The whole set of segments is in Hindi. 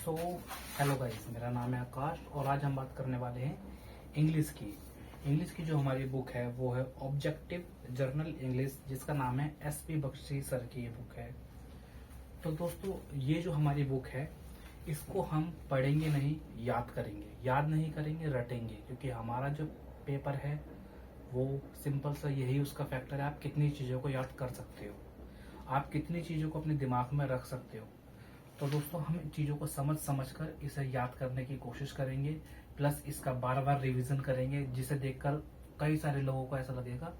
सो हेलो गाइस, मेरा नाम है आकाश और आज हम बात करने वाले हैं इंग्लिश की। जो हमारी बुक है वो है ऑब्जेक्टिव जर्नल इंग्लिश, जिसका नाम है एसपी बख्शी सर की ये बुक है। तो दोस्तों, ये जो हमारी बुक है इसको हम पढ़ेंगे नहीं, याद करेंगे। याद नहीं करेंगे, रटेंगे, क्योंकि हमारा जो पेपर है वो सिंपल सा यही उसका फैक्टर है। आप कितनी चीज़ों को याद कर सकते हो, आप कितनी चीज़ों को अपने दिमाग में रख सकते हो। तो दोस्तों, हम इन चीज़ों को समझ समझ कर इसे याद करने की कोशिश करेंगे, प्लस इसका बार बार रिवीजन करेंगे, जिसे देखकर कई सारे लोगों को ऐसा लगेगा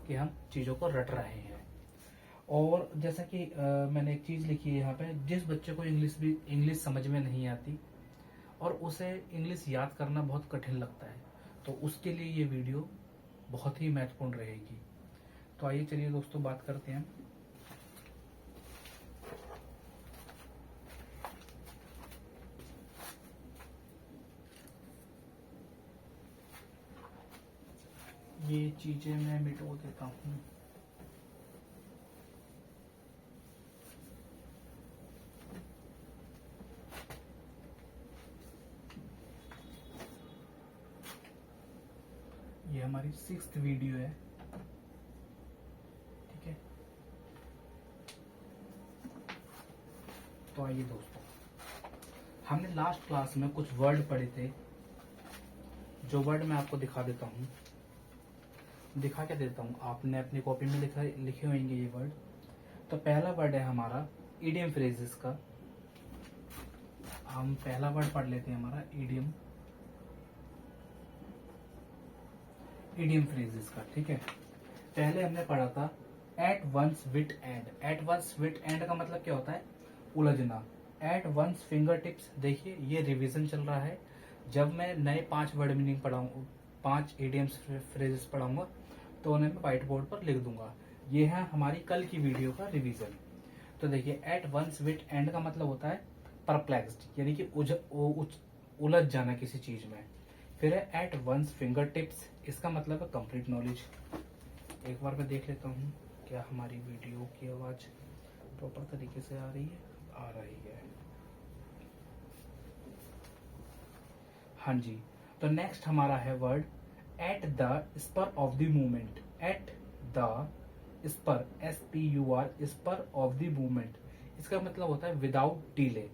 कि हम चीज़ों को रट रहे हैं। और जैसा कि मैंने एक चीज़ लिखी है यहाँ पे, जिस बच्चे को इंग्लिश समझ में नहीं आती और उसे इंग्लिश याद करना बहुत कठिन लगता है, तो उसके लिए ये वीडियो बहुत ही महत्वपूर्ण रहेगी। तो आइए चलिए दोस्तों बात करते हैं। ये चीजें मैं मिटो देता हूँ। ये हमारी 6th वीडियो है, ठीक है। तो आइए दोस्तों, हमने लास्ट क्लास में कुछ वर्ड पढ़े थे, जो वर्ड मैं आपको दिखा देता हूँ। दिखा के देता हूँ, आपने अपनी कॉपी में लिखे होंगे ये वर्ड। तो पहला वर्ड है हमारा इडियम फ्रेजेस का। हम पहला वर्ड पढ़ लेते हैं, हमारा इडियम फ्रेजेस का, ठीक है। पहले हमने पढ़ा था at one's wit end. At one's wit end का मतलब क्या होता है? उलझना। At one's finger tips. देखिए, ये रिवीजन चल रहा है। जब मैं नए 5 वर्ड मीनिंग पढ़ाऊंगा, 5 इडियम्स फ्रेजेस पढ़ाऊंगा, तो उन्हें मैं व्हाइट बोर्ड पर लिख दूंगा। ये है हमारी कल की वीडियो का रिवीजन। तो देखिए, एट वंस विट एंड का मतलब होता है परप्लेक्स्ड, यानी कि उलझ जाना किसी चीज में। फिर है एट वंस फिंगर टिप्स, इसका मतलब है कंप्लीट नॉलेज। एक बार मैं देख लेता हूँ क्या हमारी वीडियो की आवाज प्रॉपर तरीके से आ रही है। आ रही है, हाँ जी। तो नेक्स्ट हमारा है word at the spur of the movement. At the spur, SPUR, spur of the movement, इसका मतलब होता है विदाउट डिले।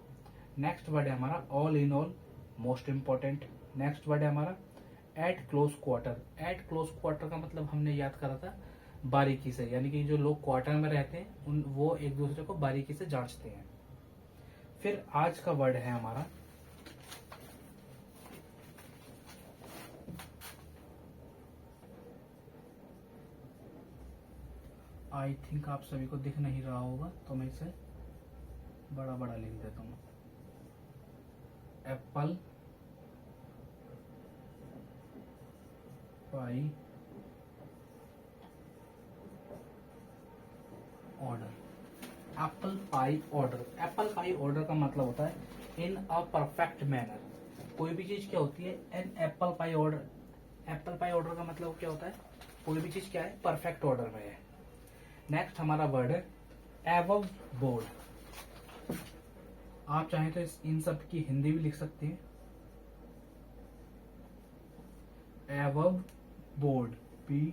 नेक्स्ट वर्ड है हमारा all in all, most important. Next word है हमारा eight close quarter. Eight close quarter का मतलब हमने याद करा था बारीकी से, यानी कि जो लोग क्वार्टर में रहते हैं वो एक दूसरे को बारीकी से जांचते हैं। फिर आज का वर्ड है हमारा आई थिंक आप सभी को दिख नहीं रहा होगा, तो मैं इसे बड़ा बड़ा लिख देता हूँ। Apple pie order. Apple pie order. Apple pie order का मतलब होता है इन अ परफेक्ट मैनर। कोई भी चीज क्या होती है? An apple pie order. Apple pie order का मतलब क्या होता है? कोई भी चीज क्या है? परफेक्ट ऑर्डर में है। नेक्स्ट हमारा वर्ड है एबव बोर्ड। आप चाहें तो इन सब की हिंदी भी लिख सकते हैं। Above board, BOARD।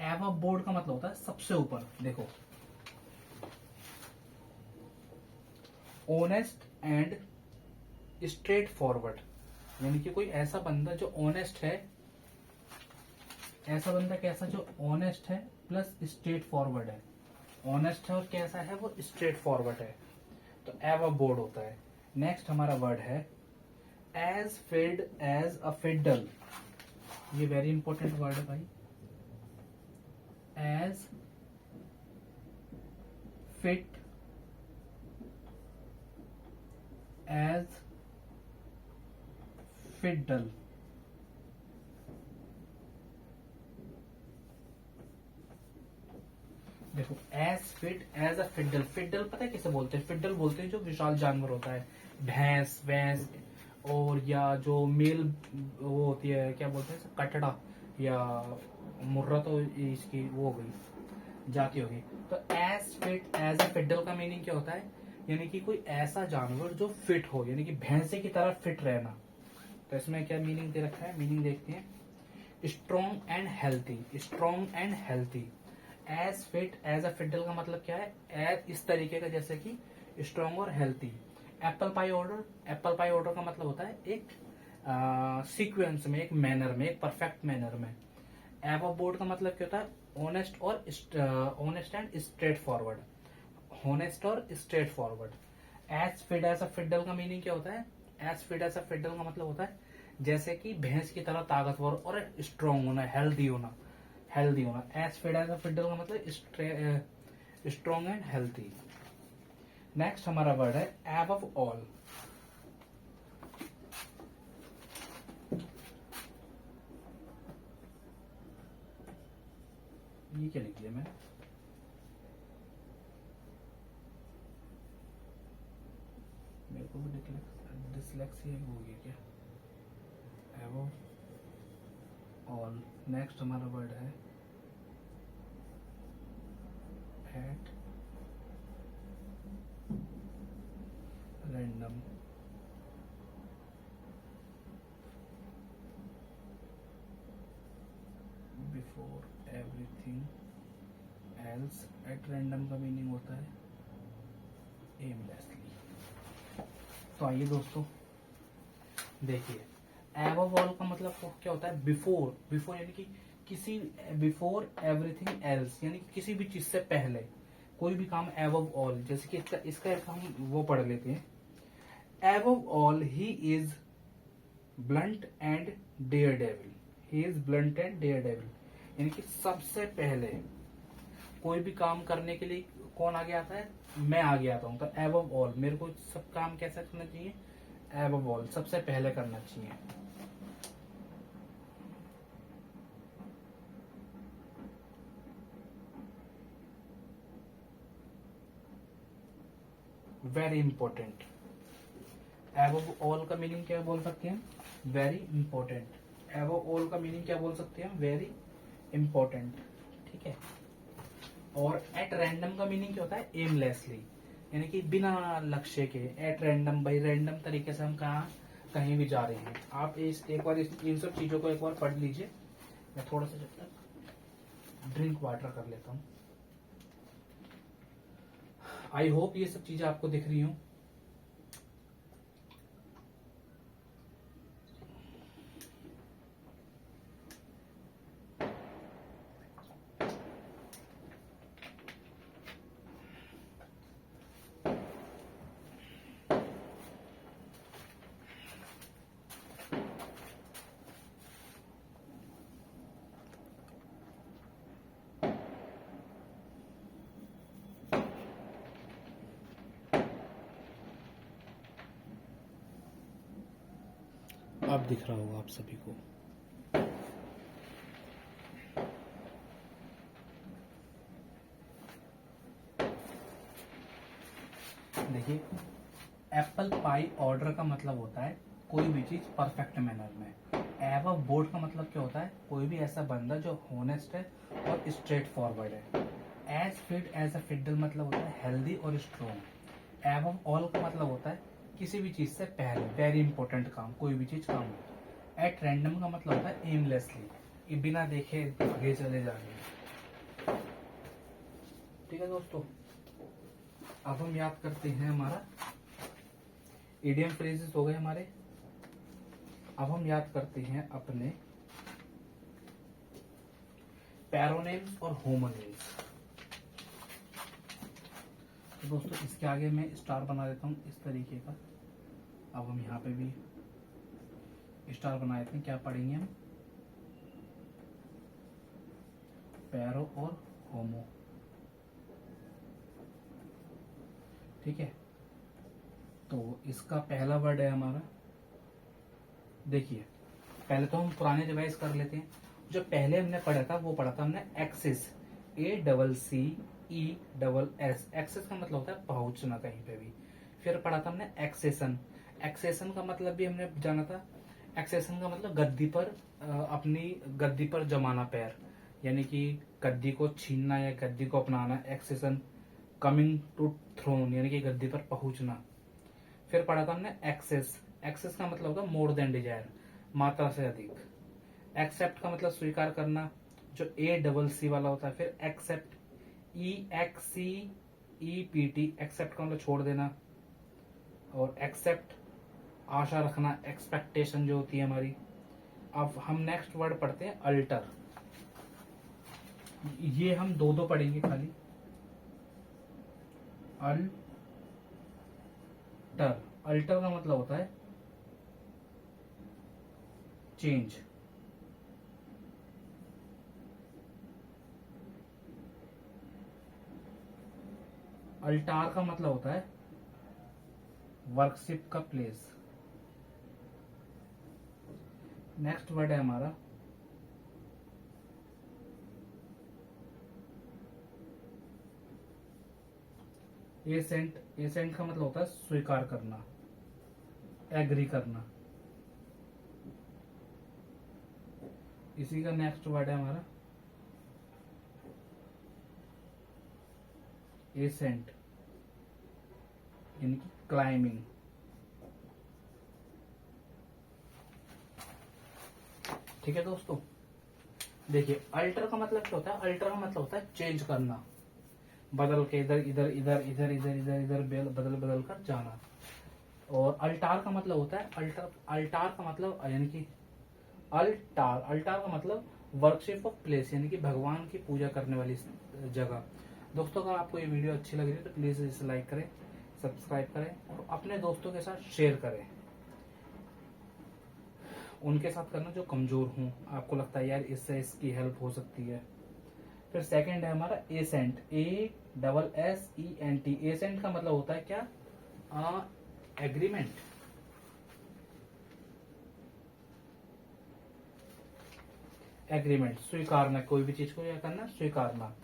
Above board का मतलब होता है सबसे ऊपर। देखो, ऑनेस्ट एंड स्ट्रेट फॉरवर्ड, यानी कि कोई ऐसा बंदा जो ऑनेस्ट है। ऐसा बंदा कैसा? जो ऑनेस्ट है प्लस स्ट्रेट फॉरवर्ड है। ऑनेस्ट है और कैसा है? वो स्ट्रेट फॉरवर्ड है, तो एबव बोर्ड होता है। नेक्स्ट हमारा वर्ड है as fit as a fiddle. ये वेरी इंपॉर्टेंट वर्ड है भाई। As fit as fiddle. देखो, as fit as a fiddle. Fiddle पता है किसे बोलते हैं? फिडल बोलते हैं जो विशाल जानवर होता है, भैंस वैंस, और या जो मेल वो होती है, क्या बोलते हैं, कटड़ा या मुर्रा, तो इसकी वो हो गई, जाती होगी। तो as fit as a fiddle का मीनिंग क्या होता है? यानी कि कोई ऐसा जानवर जो फिट हो, यानी कि भैंसे की तरह फिट रहना। तो इसमें क्या मीनिंग दे रखा है, मीनिंग देखते हैं। Strong and healthy, strong and healthy. As fit, as a fiddle का मतलब क्या है, एज इस तरीके का जैसे कि स्ट्रॉन्ग और healthy. Apple pie order, apple pie order का मतलब होता है एक सीक्वेंस में, एक मैनर में, एक परफेक्ट मैनर में। एबव बोर्ड का मतलब क्या होता है, ऑनेस्ट और honest and straightforward, honest और straightforward. As fit as a fiddle का मीनिंग क्या होता है, as fit as a fiddle का मतलब होता है जैसे कि भैंस की तरह ताकतवर और स्ट्रॉन्ग होना, हेल्दी होना, हेल्दी होना। As fit as a fiddle का मतलब स्ट्रॉन्ग एंड हेल्थी। नेक्स्ट हमारा वर्ड है एबव ऑल। ये क्या लिख दिया मैंने, मेरे को भी डिसलेक्सिया हो गया क्या। Above all. नेक्स्ट हमारा वर्ड है at random. Before everything else. At random का मीनिंग होता है एमलेसली। तो आइए दोस्तों देखिए, एबव ऑल का मतलब क्या होता है, बिफोर, बिफोर यानी कि किसी, बिफोर एवरीथिंग एल्स यानी कि किसी भी चीज से पहले कोई भी काम एबव ऑल। जैसे कि इसका एक हम वो पढ़ लेते हैं। Above all he is blunt and daredevil, he is blunt and daredevil. यानी कि सबसे पहले कोई भी काम करने के लिए कौन आगे आता है, मैं आगे आता हूं। तो एबव ऑल, मेरे को सब काम कैसे करना चाहिए, एबव ऑल, सबसे पहले करना चाहिए। Very important. एबव ऑल का मीनिंग क्या बोल सकते हैं, वेरी इंपॉर्टेंट। एबव ऑल का मीनिंग क्या बोल सकते हैं, वेरी इंपॉर्टेंट। ठीक है। और एट रैंडम का मीनिंग क्या होता है, एमलेसली, यानी कि बिना लक्ष्य के। एट रैंडम, बाई रैंडम तरीके से हम कहा कहीं भी जा रहे हैं। आप एक बार इन सब चीजों को एक बार पढ़ लीजिए। मैं थोड़ा सा जब तक ड्रिंक वाटर कर लेता हूँ। आई होप ये सब चीजें आपको दिख रही हूँ। अब दिख रहा होगा आप सभी को। देखिए, एप्पल पाई ऑर्डर का मतलब होता है कोई भी चीज परफेक्ट मैनर में। एबव बोर्ड का मतलब क्या होता है, कोई भी ऐसा बंदा जो होनेस्ट है और स्ट्रेट फॉरवर्ड है। As fit as a fiddle मतलब होता है हेल्दी और स्ट्रॉन्ग। एबव ऑल का मतलब होता है किसी भी चीज से पहले, वेरी इंपॉर्टेंट काम, कोई भी चीज काम हो। एट रैंडम का मतलब होता है एमलेसली, ये बिना देखे आगे चले जाने। ठीक है दोस्तों, अब हम याद करते हैं हमारा इडियम फ्रेजेस हो गए हमारे। अब हम याद करते हैं अपने पैरोनेम्स और होमोनेम्स। तो दोस्तों इसके आगे मैं स्टार बना देता हूं इस तरीके का। अब हम यहाँ पे भी स्टार बना देते हैं। क्या पढ़ेंगे हम, पैरो और होमो। ठीक है। तो इसका पहला वर्ड है हमारा, देखिए पहले तो हम पुराने रिवाइज कर लेते हैं। जो पहले हमने पढ़ा था वो पढ़ा था हमने एक्सिस, ACCESS। एक्सेस का मतलब होता है पहुंचना कहीं पे भी। फिर पढ़ा था हमने एक्सेशन। एक्सेशन का मतलब भी हमने जाना था। एक्सेशन का मतलब गद्दी पर अपनी गद्दी पर जमाना पैर, यानी कि गद्दी को छीनना या गद्दी को अपनाना एक्सेशन कमिंग टू थ्रोन यानी कि गद्दी पर पहुंचना। फिर पढ़ा था हमने एक्सेस। एक्सेस का मतलब होता है मोर देन डिजायर, मात्रा से अधिक। एक्सेप्ट का मतलब स्वीकार करना, जो ACC वाला होता है। फिर एक्सेप्ट, EXCEPT, एक्सेप्ट का मतलब छोड़ देना। और एक्सेप्ट आशा रखना, एक्सपेक्टेशन जो होती है हमारी। अब हम नेक्स्ट वर्ड पढ़ते हैं अल्टर। ये हम दो दो पढ़ेंगे खाली। अल्टर, अल्टर का मतलब होता है चेंज। अल्टार का मतलब होता है वर्कशिप का प्लेस। नेक्स्ट वर्ड है हमारा एसेंट। एसेंट का मतलब होता है स्वीकार करना, एग्री करना। इसी का नेक्स्ट वर्ड है हमारा एसेंट, यानी कि क्लाइंबिंग। ठीक है दोस्तों, देखिए अल्टर का मतलब क्या होता है। अल्टर का मतलब होता है चेंज करना, बदल के इधर इधर इधर इधर इधर इधर इधर बदल बदल कर जाना। और अल्टार का मतलब होता है अल्टार का मतलब यानी कि अल्टार, अल्टार का मतलब वर्कशिप ऑफ प्लेस, यानी कि भगवान की पूजा करने वाली जगह। दोस्तों अगर आपको ये वीडियो अच्छी लग रही है तो प्लीज इसे लाइक करें, सब्सक्राइब करें और अपने दोस्तों के साथ शेयर करें। उनके साथ करना जो कमजोर हूं, आपको लगता है यार इससे इसकी हेल्प हो सकती है। फिर सेकंड है हमारा एसेंट, ASSENT। एसेंट का मतलब होता है क्या, एग्रीमेंट। एग्रीमेंट, स्वीकारना, कोई भी चीज को क्या करना, स्वीकारना।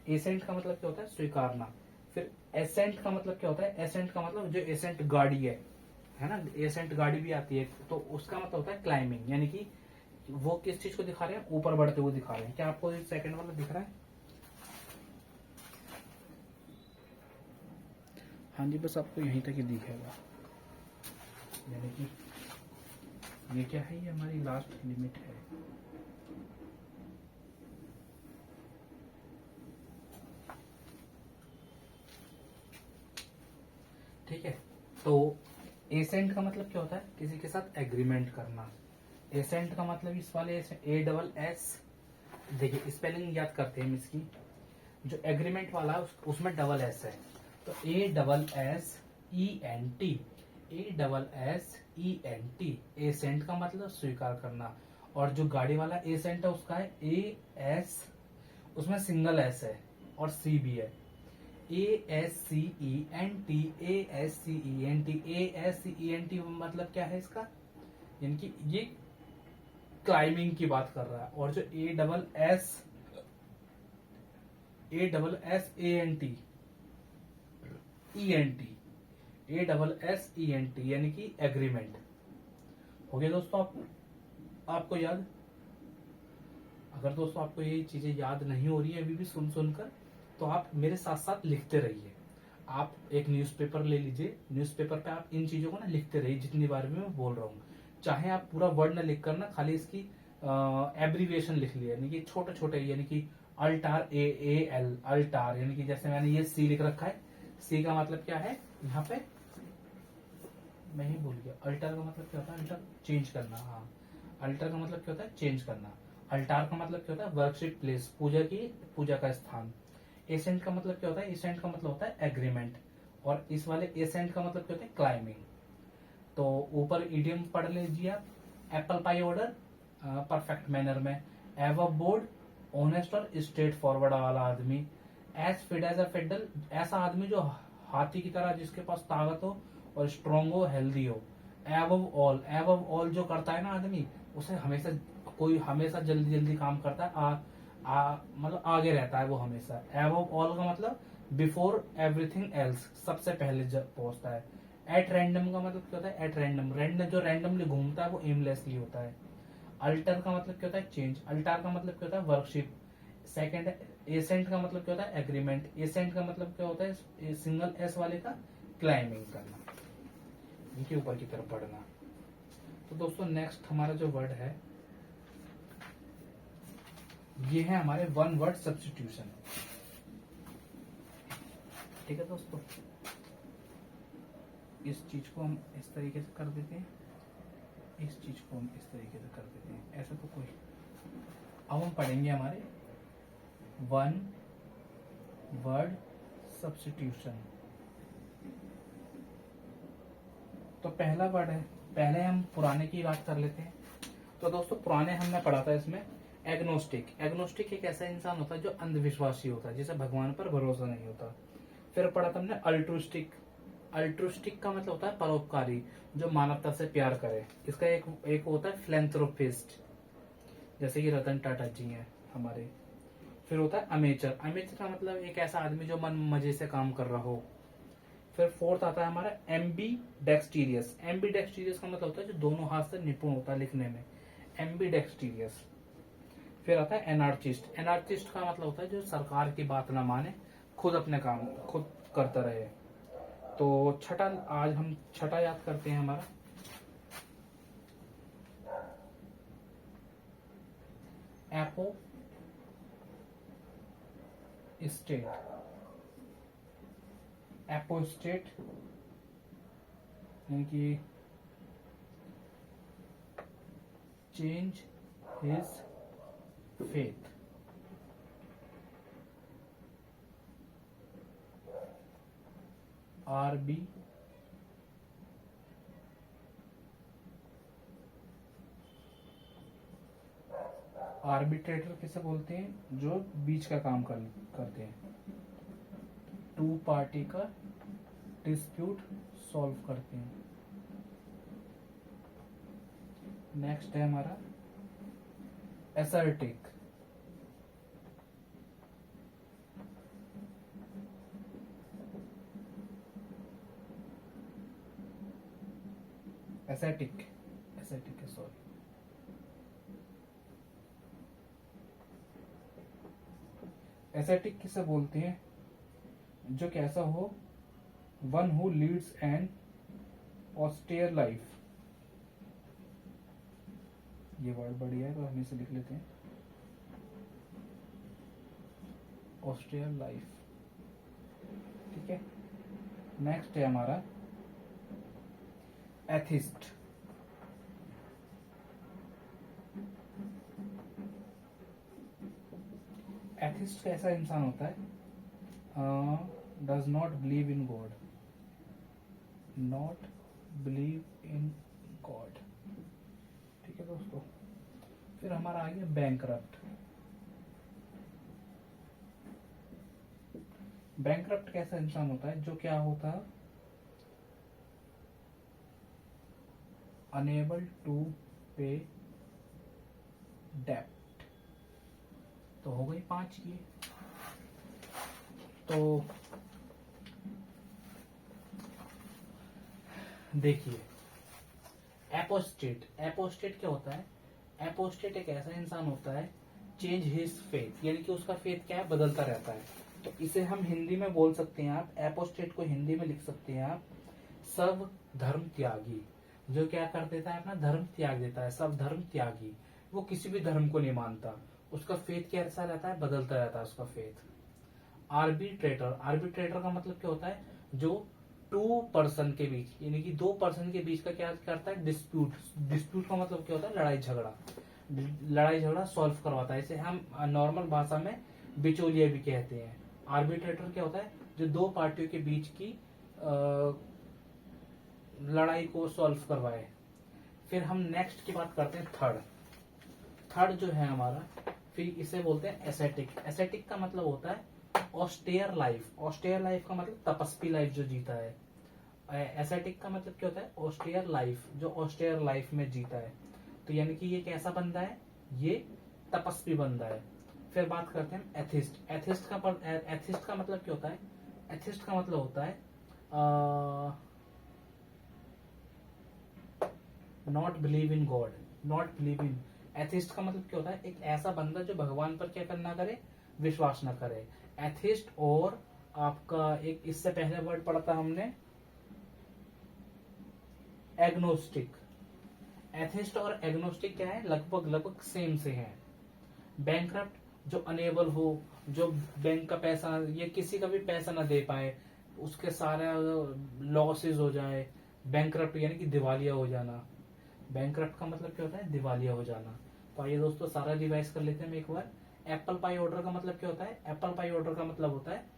एसेंट का मतलब क्या होता है, स्वीकारना। फिर एसेंट का मतलब क्या होता है, एसेंट का मतलब जो एसेंट गाड़ी है ना, एसेंट गाड़ी भी आती है, तो उसका मतलब होता है क्लाइंबिंग, यानी कि वो किस चीज को दिखा रहे हैं, ऊपर बढ़ते हुए दिखा रहे हैं। क्या आपको सेकंड वाला दिख रहा है? हाँ जी, बस आपको यहीं तक ही दिखेगा, यानी कि ये क्या है, ये हमारी लास्ट लिमिट है। ठीक है, तो एसेंट का मतलब क्या होता है, किसी के साथ एग्रीमेंट करना। एसेंट का मतलब इस वाले ASS, देखिए स्पेलिंग याद करते हैं हम इसकी। जो एग्रीमेंट वाला है उसमें डबल एस है, तो ASSENT, ASSENT। एसेंट का मतलब स्वीकार करना। और जो गाड़ी वाला एसेंट है उसका है AS, उसमें सिंगल एस है और C भी है। ASCENT, ASCENT, ASCENT मतलब क्या है इसका, यानी कि ये क्लाइंबिंग की बात कर रहा है। और जो ASSENT यानी कि एग्रीमेंट। हो गया दोस्तों, आपको याद? अगर दोस्तों आपको ये चीजें याद नहीं हो रही है अभी भी सुन सुनकर, तो आप मेरे साथ साथ लिखते रहिए। आप एक न्यूज़पेपर ले लीजिए, न्यूज़पेपर पे आप इन चीजों को ना लिखते रहिए जितनी बार भी मैं बोल रहा हूँ। चाहे आप पूरा वर्ड ना लिख कर ना खाली इसकी एब्रीविएशन लिख लिया, यानी कि छोटे छोटे, यानी कि अल्टार, AAL, अल्टार, यानी कि जैसे मैंने ये C लिख रखा है। C का मतलब क्या है, यहाँ पे मैं ही भूल गया। अल्टर का मतलब क्या होता है, अल्टर चेंज करना। हाँ, अल्टर का मतलब क्या होता है, चेंज करना। अल्टार का मतलब क्या होता है, वर्कशिप प्लेस, पूजा का स्थान। एसेंट का मतलब क्या होता है, एसेंट का मतलब होता है एग्रीमेंट। और इस वाले एसेंट का मतलब क्या होता है, क्लाइंबिंग। तो ऊपर इडियम पढ़ लीजिए आप। Apple pie order perfect manner में, एव बोर्ड ऑनेस्ट और स्ट्रेट फॉरवर्ड वाला आदमी, as fit as a fiddle, ऐसा आदमी जो हाथी की तरह, जिसके पास ताकत हो और स्ट्रॉन्ग हो, हेल्दी हो। एवव ऑल जो करता है ना आदमी, उसे हमेशा कोई हमेशा जल्दी जल्दी काम करता है, मतलब आगे रहता है वो हमेशा। एवव ऑल का मतलब बिफोर एवरीथिंग एल्स, सबसे पहले पहुंचता है। एट रैंडम का मतलब क्या होता है, एट रैंडम, जो रैंडमली घूमता है वो एमलेसली होता है। अल्टर का मतलब क्या होता है, चेंज। अल्टार का मतलब क्या होता है, वर्कशिप। सेकंड है एसेंट का मतलब क्या होता है एग्रीमेंट, एसेंट का मतलब क्या होता है सिंगल एस वाले का क्लाइंबिंग करना, इनके ऊपर की तरफ बढ़ना। तो दोस्तों नेक्स्ट हमारा जो वर्ड है ये है हमारे वन वर्ड सब्स्टिट्यूशन। ठीक है दोस्तों, इस चीज को हम इस तरीके से कर देते हैं, इस चीज को हम इस तरीके से कर देते हैं, ऐसा तो कोई। अब हम पढ़ेंगे हमारे वन वर्ड सब्स्टिट्यूशन। तो पहला वर्ड है, पहले हम पुराने की बात कर लेते हैं। तो दोस्तों पुराने हमने पढ़ा था इसमें एग्नोस्टिक। एग्नोस्टिक एक ऐसा इंसान होता है जो अंधविश्वासी होता है, जिसे भगवान पर भरोसा नहीं होता। फिर पढ़ा था हमने अल्ट्रुस्टिक। अल्ट्रुस्टिक का मतलब होता है परोपकारी, जो मानवता से प्यार करे। इसका एक होता है फिलैंथ्रोपिस्ट, जैसे कि रतन टाटा जी हैं हमारे। फिर होता है अमेचर। अमेचर का मतलब एक ऐसा आदमी जो मन मजे से काम कर रहा हो। फिर फोर्थ आता है हमारा एम्बी डेक्सटीरियस। एम्बी डेक्सटीरियस का मतलब होता है जो दोनों हाथ से निपुण होता है लिखने में, एम्बी डेक्सटीरियस। फिर आता है एनार्चिस्ट। एनार्चिस्ट का मतलब होता है जो सरकार की बात ना माने, खुद अपने काम खुद करता रहे। तो छठा, आज हम छठा याद करते हैं हमारा एपो स्टेट। एपोस्टेट यानी कि चेंज हिज फेथ। आरबी आर्बिट्रेटर किसे बोलते हैं, जो बीच का काम करते हैं, टू पार्टी का डिस्प्यूट सॉल्व करते हैं। नेक्स्ट है हमारा एसर्टिक। एसेटिक एसेटिक है, सॉरी। एसेटिक किसे बोलते हैं, जो कैसा हो, one who leads an austere life. ये वर्ड बढ़िया है तो हम इसे लिख लेते हैं, ऑस्टेयर लाइफ। ठीक है। नेक्स्ट है हमारा एथिस्ट। एथिस्ट कैसा इंसान होता है, does not believe in God, not believe in God. ठीक है दोस्तों। फिर हमारा आ गया बैंकरप्ट। बैंकरप्ट कैसा इंसान होता है, जो क्या होता है, अनेबल टू पे डेप्ट। तो हो गई 5 की। तो देखिए एपोस्टेट। एपोस्टेट क्या होता है, एपोस्टेट एक ऐसा इंसान होता है चेंज हिज फेथ, यानी कि उसका फेथ क्या है, बदलता रहता है। तो इसे हम हिंदी में बोल सकते हैं, आप एपोस्टेट को हिंदी में लिख सकते हैं आप सब धर्म त्यागी। जो क्या कर देता है, अपना धर्म त्याग देता है, सब धर्म त्यागी। वो किसी भी धर्म को नहीं मानता, उसका फेथ कैसा रहता है, बदलता रहता है उसका फेथ। आर्बिट्रेटर। आर्बिट्रेटर का मतलब क्या होता है, जो 2 पर्सन के बीच, यानी कि 2 पर्सन के बीच का क्या करता है, डिस्प्यूट। डिस्प्यूट का मतलब क्या होता है, लड़ाई झगड़ा। लड़ाई झगड़ा सॉल्व करवाता है, इसे हम नॉर्मल भाषा में बिचौलिया भी कहते हैं। आर्बिट्रेटर क्या होता है, जो 2 पार्टियों के बीच की लड़ाई को सॉल्व करवाए। फिर हम नेक्स्ट की बात करते हैं थर्ड। थर्ड जो है हमारा, फिर इसे बोलते हैं एसेटिक। एसेटिक का मतलब होता है ऑस्टेयर लाइफ। ऑस्टेयर लाइफ का मतलब तपस्वी लाइफ जो जीता है। एसेटिक का मतलब क्या होता है, ऑस्टेयर लाइफ, जो ऑस्टेयर लाइफ में जीता है। तो यानी कि ये कैसा बंदा है, ये तपस्वी बंदा है। फिर बात करते हैं एथिस्ट। एथिस्ट का मतलब क्या होता है, एथिस्ट का मतलब होता है not believe in God. Not believe in, atheist का मतलब क्या होता है? एक ऐसा बंदा जो भगवान पर क्या करना करे, विश्वास ना करे। एथिस्ट और आपका एक इससे पहले वर्ड पढ़ा था हमने एग्नोस्टिक। एथिस्ट और एग्नोस्टिक क्या है? लगभग लगभग सेम से है। बैंकक्रप्ट जो अनेबल हो, जो बैंक का पैसा, ये किसी का भी पैसा ना दे पाए, उसके सारे लॉसेस हो जाए। बैंकक्रप्ट यानी कि दिवालिया हो जाना। बैंकक्रप्ट का मतलब क्या होता है? दिवालिया हो जाना। तो आइए दोस्तों सारा रिवाइज कर लेते हैं हम एक बार। एप्पल पाई ऑर्डर का मतलब क्या होता है? एप्पल पाई ऑर्डर का मतलब होता है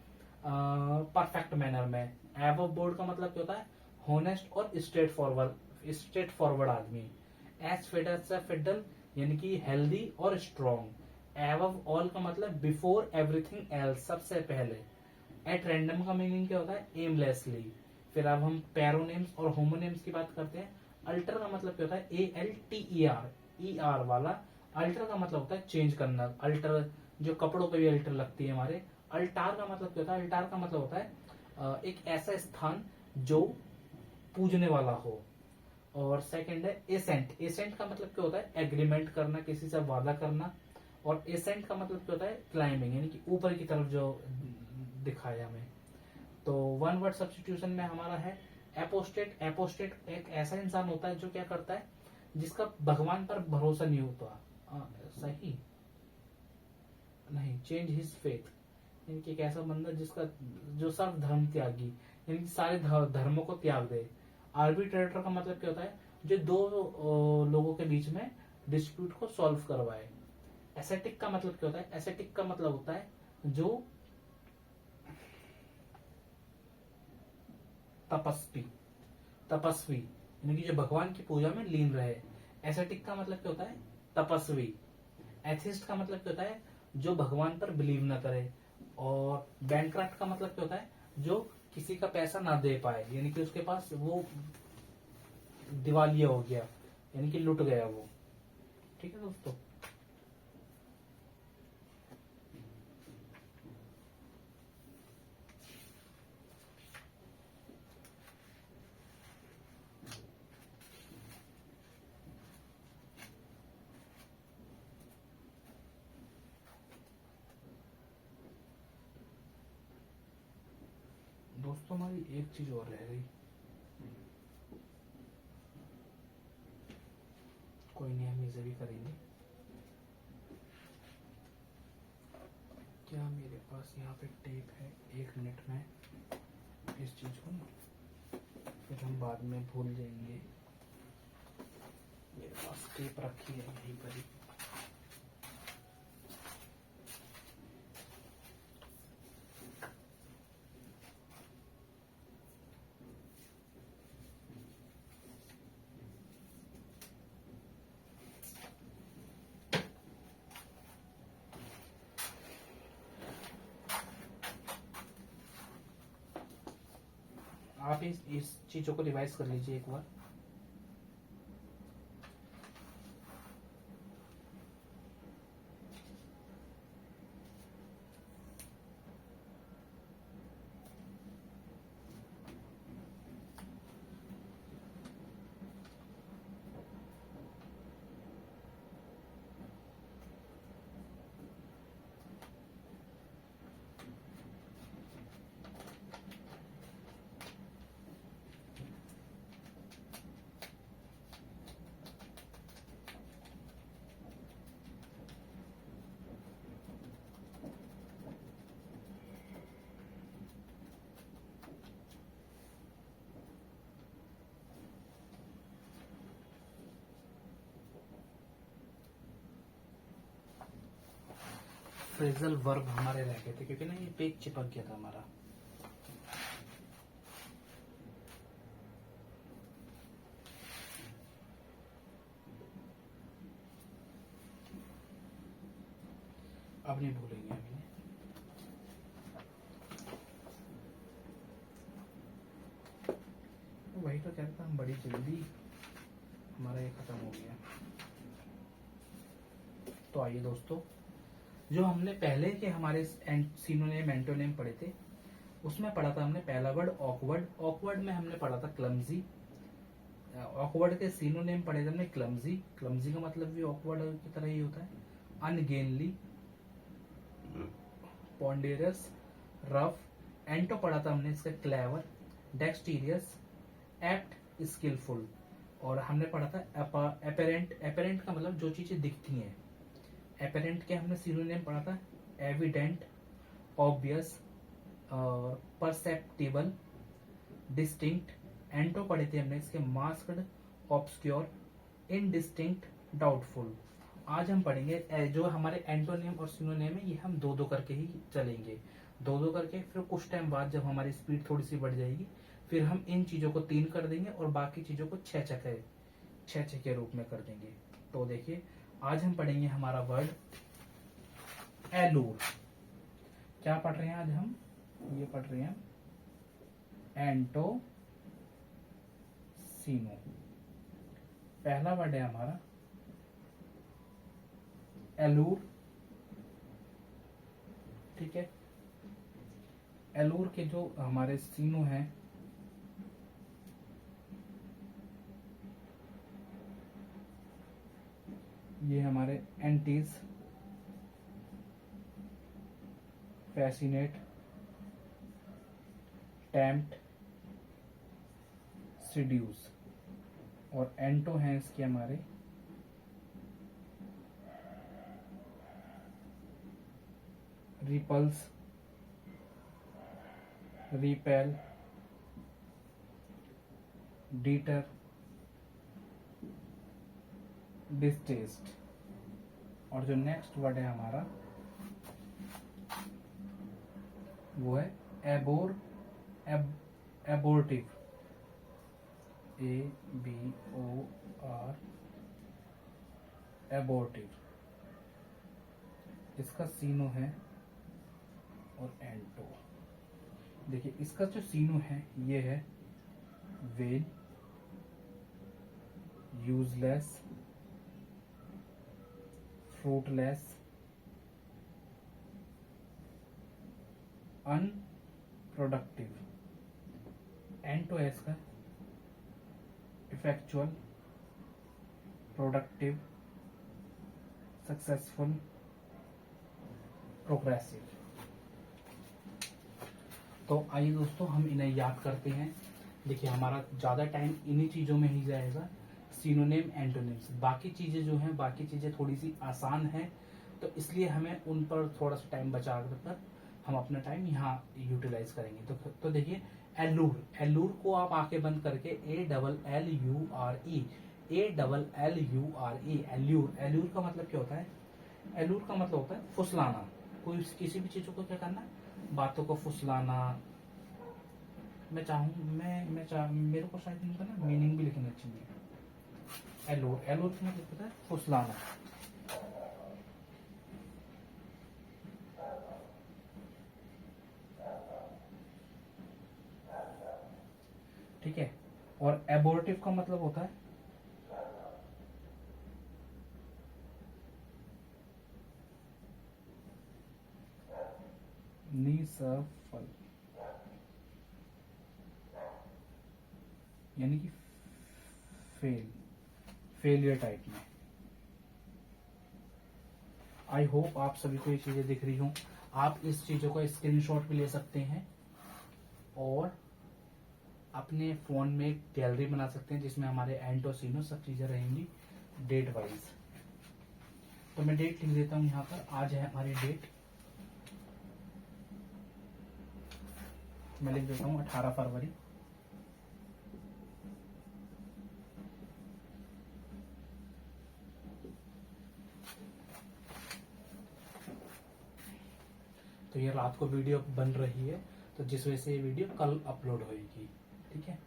परफेक्ट मैनर में। एबव बोर्ड का मतलब क्या होता है? होनेस्ट और स्ट्रेट फॉरवर्ड आदमी। एज फिट एज फिडल यानी कि हेल्दी और स्ट्रॉन्ग। एबव ऑल का मतलब बिफोर एवरीथिंग एल्स, सबसे पहले। एट रैंडम का मीनिंग क्या होता है? एमलेसली। फिर अब हम पैरोनेम्स और होमोनेम्स की बात करते हैं। अल्टर का मतलब क्या होता है? ALTER वाला। अल्टर का मतलब होता है चेंज करना। अल्टर जो कपड़ों पे भी अल्टर लगती है हमारे। अल्टार का मतलब क्या होता है? अल्टार का मतलब होता है एक ऐसा स्थान जो पूजने वाला हो। और सेकंड है एसेंट। एसेंट का मतलब क्या होता है? एग्रीमेंट करना, किसी से वादा करना। और एसेंट का मतलब क्या होता है? क्लाइंबिंग यानी कि ऊपर की तरफ जो दिखाया हमें। तो वन वर्ड सब्स्टिट्यूशन में हमारा है एपोस्टेट। एपोस्टेट एक ऐसा इंसान होता है जो क्या करता है? जिसका भगवान पर भरोसा नहीं होता। सही नहीं, चेंज हिज फेथ यानी कि एक ऐसा बंदा जिसका जो सब धर्म त्यागी, यानी कि सारे धर्मों को त्याग दे। आर्बिट्रेटर का मतलब क्या होता है? जो दो लोगों के बीच में डिस्प्यूट को सॉल्व करवाए। एसेटिक का मतलब क्या होता है? एसेटिक का मतलब होता है जो तपस्वी। तपस्वी यानी कि जो भगवान की पूजा में लीन रहे। एसेटिक का मतलब क्या होता है? तपस्वी। एथिस्ट का मतलब क्या होता है? जो भगवान पर बिलीव ना करे। और बैंकक्रप्ट का मतलब क्या होता है? जो किसी का पैसा ना दे पाए, यानी कि उसके पास वो दिवालिया हो गया, यानी कि लुट गया वो। ठीक है दोस्तों। दोस्तों हमारी एक चीज और रह गई। कोई नहीं, हम इसे भी करेंगे। क्या मेरे पास यहाँ पे टेप है? 1 मिनट में इस चीज को ना, फिर हम बाद में भूल जाएंगे। मेरे पास टेप रखी है यहीं पर ही। आप इस चीजों को रिवाइज कर लीजिए एक बार। फ्रेजल वर्ब हमारे रह गए थे क्योंकि ना ये पेज चिपक गया था हमारा। अब नहीं भूलेंगे हम इन्हें। वही तो कहता हम बड़ी जल्दी हमारा ये खत्म हो गया। तो आइए दोस्तों, जो हमने पहले के हमारे सिनोनिम एंटोनिम पढ़े थे उसमें पढ़ा था हमने पहला वर्ड ऑकवर्ड। ऑकवर्ड में हमने पढ़ा था क्लमजी। ऑकवर्ड के सिनोनिम पढ़े थे हमने क्लमजी, क्लमजी का मतलब भी ऑकवर्ड की तरह ही होता है, अनगेनली, पॉन्डेरस, रफ, एंटो पढ़ा था हमने इसका क्लेवर, डेक्सटीरियस, एप्ट, स्किलफुल, और हमने पढ़ा था एपेरेंट, एपेरेंट का मतलब जो चीजें दिखती हैं, एपेरेंट के हमने सिनोनिम पढ़ा था एविडेंट, ऑब्वियस, और परसेप्टिबल, डिस्टिंक्ट, एंटो पढ़े थे हमने इसके मास्क्ड, ऑब्सक्योर, इनडिस्टिंक्ट, डाउटफुल। आज हम पढ़ेंगे जो हमारे एंटोनिम और सिनोनिम है, ये हम दो दो करके ही चलेंगे, दो दो करके। फिर कुछ टाइम बाद जब हमारी स्पीड थोड़ी सी बढ़ जाएगी, फिर हम इन चीजों को 3 कर देंगे और बाकी चीजों को 6 के रूप में कर देंगे। तो देखिए आज हम पढ़ेंगे हमारा वर्ड एलूर। क्या पढ़ रहे हैं आज हम? ये पढ़ रहे हैं एंटो सीनो। पहला वर्ड है हमारा एलूर, ठीक है। एलूर के जो हमारे सीनो हैं, ये हमारे एंटीज, फैसिनेट, टेम्प्ट, सीड्यूस, और एंटो हैं इसके हमारे रिपल्स, रिपेल, डीटर, डिस्टेस्ट। और जो नेक्स्ट वर्ड है हमारा वो है एबोर, एबोर्टिव, ABOR, एबोर्टिव। इसका सीनो है और एंटो। देखिए इसका जो सीनो है ये है वेन, यूजलेस, फ्रूटलेस, अनप्रोडक्टिव। एंटो है इसका इफेक्चुअल, प्रोडक्टिव, सक्सेसफुल, प्रोग्रेसिव। तो आइए दोस्तों हम इन्हें याद करते हैं। देखिए हमारा ज्यादा टाइम इन्हीं चीजों में ही जाएगा, सिनोनिम, एंटोनिम्स। बाकी चीजें जो हैं, बाकी चीजें थोड़ी सी आसान हैं, तो इसलिए हमें उन पर थोड़ा सा टाइम बचा कर हम अपना टाइम यहाँ यूटिलाइज करेंगे। तो देखिए एलूर, एलूर को आप आंखें बंद करके ALLURE, ALLURE, एल्यूर। एल्यूर का मतलब क्या होता है? एलूर का मतलब होता है फुसलाना, कोई किसी भी चीजों को क्या करना, बातों को फुसलाना। मेरे को शायद इनका ना मीनिंग भी लिखना चाहिए। एलूर, एलूर का मतलब होता है फुसलाना। ठीक है। और एबोर्टिव का मतलब होता है निसफल, यानी कि फेलियर टाइप में। आई होप आप सभी को ये चीजें दिख रही हों। आप इस चीजों का स्क्रीनशॉट भी ले सकते हैं और अपने फोन में एक गैलरी बना सकते हैं जिसमें हमारे एंटो सीनो सब चीजें रहेंगी डेट वाइज। तो मैं डेट लिख देता हूं यहाँ पर। आज है हमारी डेट, मैं लिख देता हूँ 18 फरवरी। तो ये रात को वीडियो बन रही है, तो जिस वजह से ये वीडियो कल अपलोड होगी, ठीक है।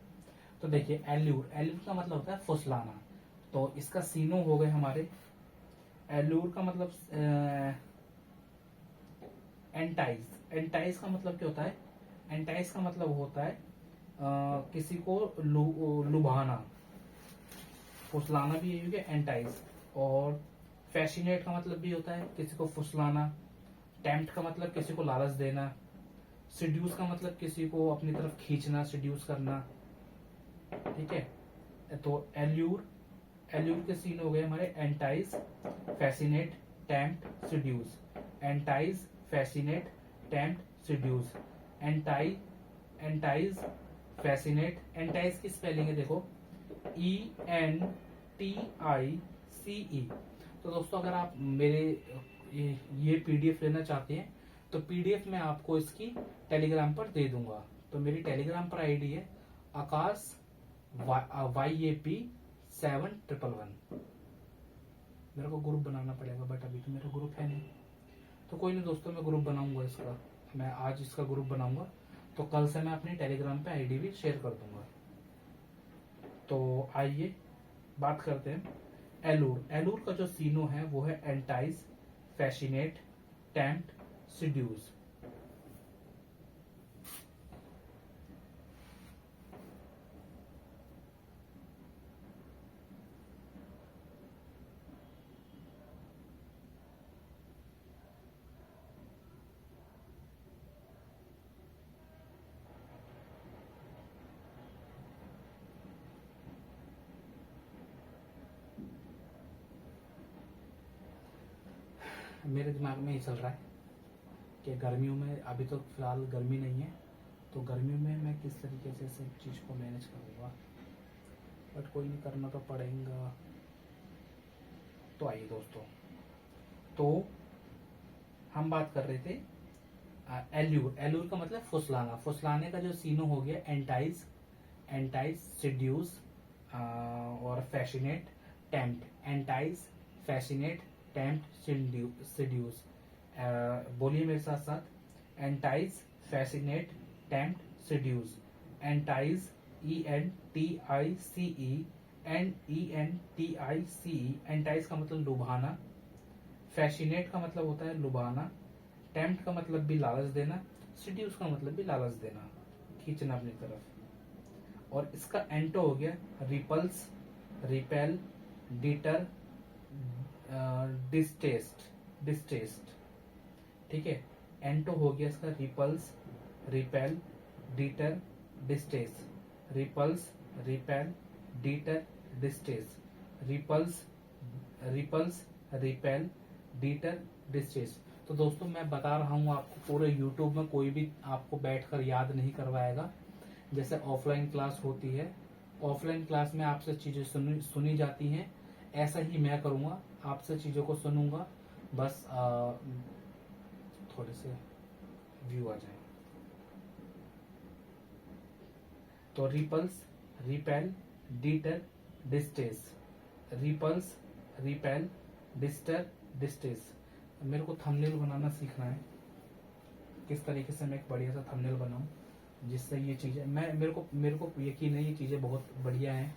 तो देखिए एल्यूर, एल्यूर का मतलब होता है फुसलाना। तो इसका सीनो हो गए हमारे। एल्यूर का मतलब एंटाइज, एंटाइज का मतलब क्या होता है? एंटाइज का मतलब होता है किसी को लुभाना, फुसलाना भी यही हो गया एंटाइज। और फैसिनेट का मतलब भी होता है किसी को फुसलाना। टेम्प्ट का मतलब किसी को लालच देना। सिड्यूस का मतलब किसी को अपनी तरफ खींचना, सिड्यूस करना, ठीक है। तो एल्यूर, एल्यूर के सीन हो गए हमारे entice, fascinate, tempt, seduce. Entice, fascinate, tempt, seduce. Entice, entice, fascinate. Entice की स्पेलिंग है देखो, ENTICE। तो दोस्तों अगर आप मेरे ये PDF लेना चाहते हैं तो PDF मैं आपको इसकी टेलीग्राम पर दे दूंगा। तो मेरी टेलीग्राम पर आईडी है आकाश YAP711। मेरे को ग्रुप बनाना पड़ेगा बट अभी तो मेरा ग्रुप है नहीं। तो कोई नहीं दोस्तों, मैं ग्रुप बनाऊंगा इसका, मैं आज इसका ग्रुप बनाऊंगा तो कल से मैं अपनी टेलीग्राम पे आईडी भी शेयर कर दूंगा। तो आइए बात करते हैं एलूर। एलूर का जो सीनो है वो है एंटाइज, फैसिनेट, टेम्प्ट, सिड्यूस। मेरे दिमाग में ये चल रहा है कि गर्मियों में, अभी तो फिलहाल गर्मी नहीं है, तो गर्मियों में मैं किस तरीके से सब चीज़ को मैनेज करूँगा, बट कोई नहीं, करना तो पड़ेगा। तो आइए दोस्तों, तो हम बात कर रहे थे एल्यूर। एल्यूर का मतलब फुसलाना। फुसलाने का जो सीनो हो गया एंटाइज, एंटाइज, सिड्यूस और fascinate, tempt. Entice, fascinate, tempt, seduce. बोलिए मेरे साथ साथ, entice, fascinate, tempt, seduce. Entice, ENTICE, NENTICE। Entice का मतलब लुभाना, फैसिनेट का मतलब होता है लुभाना, टेम्प्ट का मतलब भी लालच देना, सिड्यूस का मतलब भी लालच देना, खींचना अपनी तरफ। और इसका एंटो हो गया repulse, repel, deter, distaste, distaste. ठीक है, एंटो हो गया इसका repulse, repel, deter, distaste. Repulse, repel, deter, distaste. Repulse, repulse, repel, deter, distaste. तो दोस्तों मैं बता रहा हूँ आपको, पूरे YouTube में कोई भी आपको बैठकर याद नहीं करवाएगा। जैसे ऑफलाइन क्लास होती है, ऑफलाइन क्लास में आपसे चीजें सुनी जाती हैं, ऐसा ही मैं करूँगा, आपसे चीजों को सुनूंगा। बस थोड़े से व्यू आ जाए। तो repulse, repel, deter, distaste. Repulse, repel, deter, distaste. मेरे को थंबनेल बनाना सीखना है, किस तरीके से मैं एक बढ़िया सा थंबनेल बनाऊं जिससे ये चीजें, मेरे को यकीन है ये चीजें बहुत बढ़िया हैं।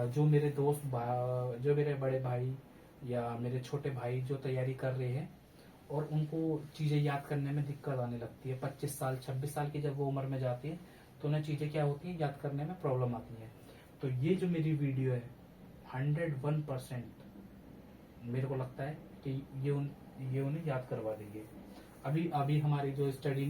जो मेरे दोस्त, जो मेरे बड़े भाई या मेरे छोटे भाई जो तैयारी कर रहे हैं और उनको चीजें याद करने में दिक्कत आने लगती है, 25 साल 26 साल की जब वो उम्र में जाती है तो उन्हें चीजें क्या होती है, याद करने में प्रॉब्लम आती है। तो ये जो मेरी वीडियो है 101% मेरे को लगता है कि ये उन्हें याद करवा देंगे। अभी अभी हमारी जो स्टडी,